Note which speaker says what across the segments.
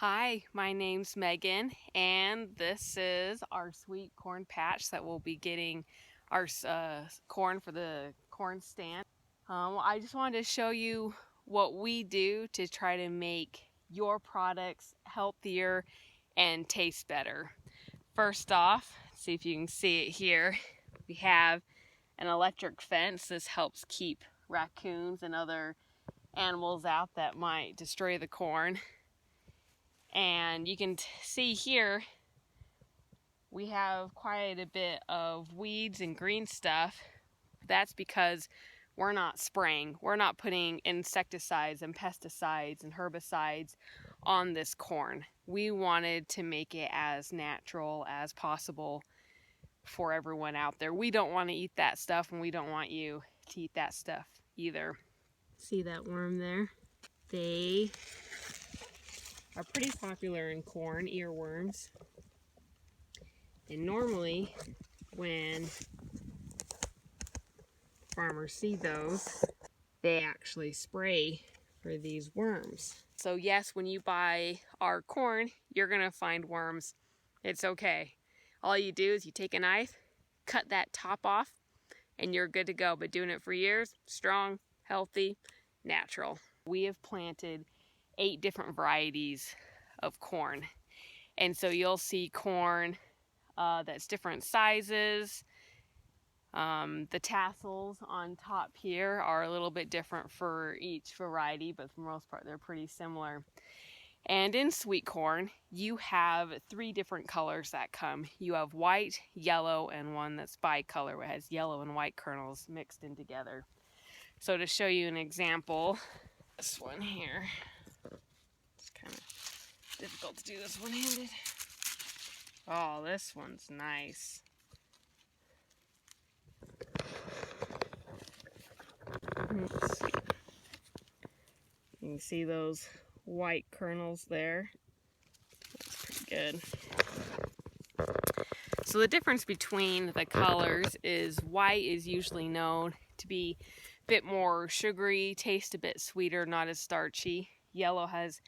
Speaker 1: Hi, my name's Megan, and this is our sweet corn patch that we'll be getting our corn for the corn stand. I just wanted to show you what we do to try to make your products healthier and taste better. First off, see if you can see it here, we have an electric fence. This helps keep raccoons and other animals out that might destroy the corn. And you can see here we have quite a bit of weeds and green stuff. That's because we're not spraying. We're not putting insecticides and pesticides and herbicides on this corn. We wanted to make it as natural as possible for everyone out there. We don't want to eat that stuff, and we don't want you to eat that stuff either. See that worm there? They are pretty popular in corn, earworms. And normally when farmers see those, they actually spray for these worms. So yes, when you buy our corn, you're gonna find worms. It's okay. All you do is you take a knife, cut that top off, and you're good to go. But doing it for years, strong, healthy, natural. We have planted 8 different varieties of corn. And so you'll see corn that's different sizes. The tassels on top here are a little bit different for each variety, but for the most part they're pretty similar. And in sweet corn, you have 3 different colors that come. You have white, yellow, and one that's bicolor, where it has yellow and white kernels mixed in together. So to show you an example, this one here, it's kind of difficult to do this one-handed. Oh, this one's nice. Let's see. You can see those white kernels there. That's pretty good. So the difference between the colors is white is usually known to be a bit more sugary, taste a bit sweeter, not as starchy. Yellow has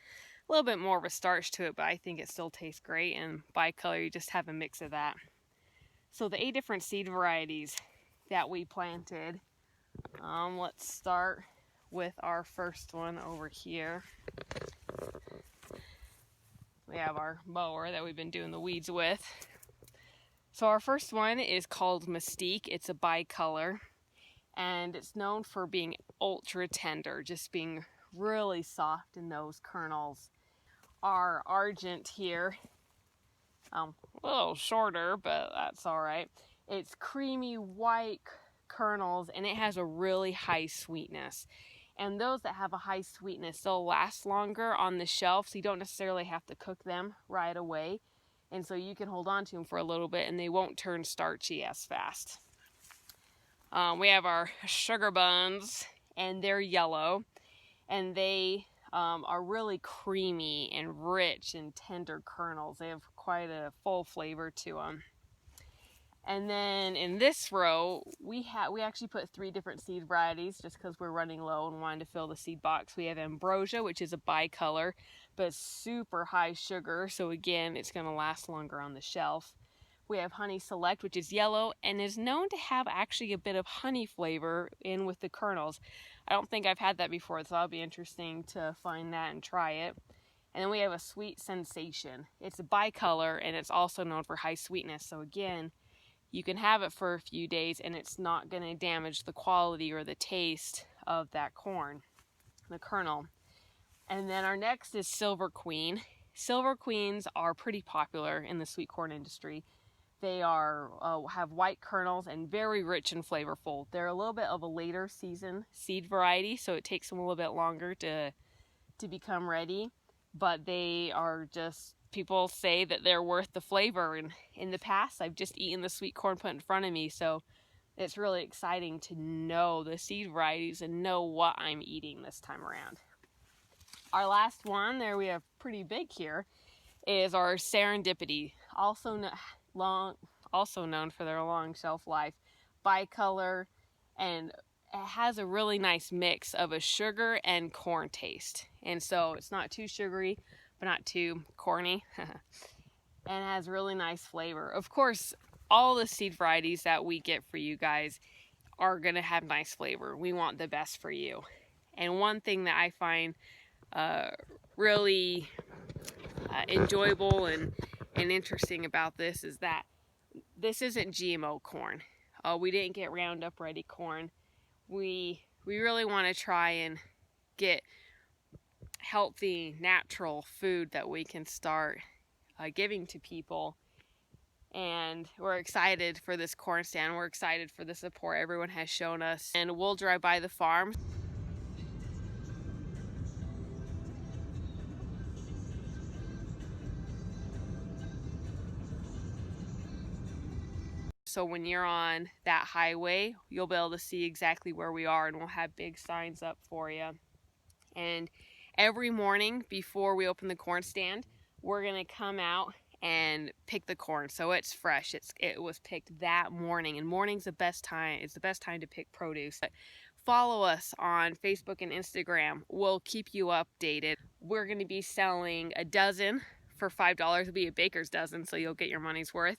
Speaker 1: a little bit more of a starch to it, but I think it still tastes great. And bicolor, you just have a mix of that. So the 8 different seed varieties that we planted. Let's start with our first one over here. We have our mower that we've been doing the weeds with. So our first one is called Mystique. It's a bicolor, and it's known for being ultra tender, just being really soft in those kernels. Our Argent here, a little shorter, but that's all right. It's creamy white kernels, and it has a really high sweetness. And those that have a high sweetness, they'll last longer on the shelf, so you don't necessarily have to cook them right away. And so you can hold on to them for a little bit, and they won't turn starchy as fast. We have our sugar buns, and they're yellow, and they are really creamy and rich and tender kernels. They have quite a full flavor to them. And then in this row, we actually put 3 different seed varieties just because we're running low and wanted to fill the seed box. We have Ambrosia, which is a bicolor, but super high sugar. So again, it's going to last longer on the shelf. We have Honey Select, which is yellow and is known to have actually a bit of honey flavor in with the kernels. I don't think I've had that before, so that'll be interesting to find that and try it. And then we have a Sweet Sensation. It's a bicolor, and it's also known for high sweetness. So again, you can have it for a few days, and it's not going to damage the quality or the taste of that corn, the kernel. And then our next is Silver Queen. Silver Queens are pretty popular in the sweet corn industry. They have white kernels and very rich and flavorful. They're a little bit of a later season seed variety, so it takes them a little bit longer to become ready. But they are just, people say that they're worth the flavor. And in the past, I've just eaten the sweet corn put in front of me, so it's really exciting to know the seed varieties and know what I'm eating this time around. Our last one, there we have pretty big here, is our Serendipity, also known for their long shelf life, bicolor, and it has a really nice mix of a sugar and corn taste. And so it's not too sugary, but not too corny. And has really nice flavor. Of course, all the seed varieties that we get for you guys are going to have nice flavor. We want the best for you. And one thing that I find really enjoyable and interesting about this is that this isn't GMO corn. We didn't get Roundup Ready corn. We really want to try and get healthy, natural food that we can start giving to people. And we're excited for this corn stand. We're excited for the support everyone has shown us. And we'll drive by the farm. So when you're on that highway, you'll be able to see exactly where we are, and we'll have big signs up for you. And every morning before we open the corn stand, we're gonna come out and pick the corn, so it's fresh. It was picked that morning, and morning's the best time. It's the best time to pick produce. Follow us on Facebook and Instagram. We'll keep you updated. We're gonna be selling a dozen for $5. It'll be a baker's dozen, so you'll get your money's worth.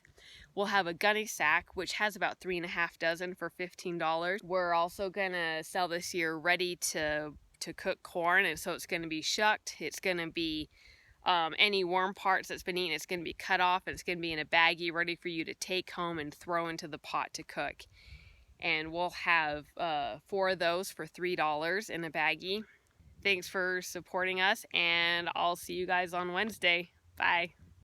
Speaker 1: We'll have a gunny sack, which has about 3.5 dozen for $15. We're also gonna sell this year ready to cook corn, and so it's gonna be shucked. It's gonna be any worm parts that's been eaten, it's gonna be cut off, and it's gonna be in a baggie ready for you to take home and throw into the pot to cook. And we'll have 4 of those for $3 in a baggie. Thanks for supporting us, and I'll see you guys on Wednesday. Bye.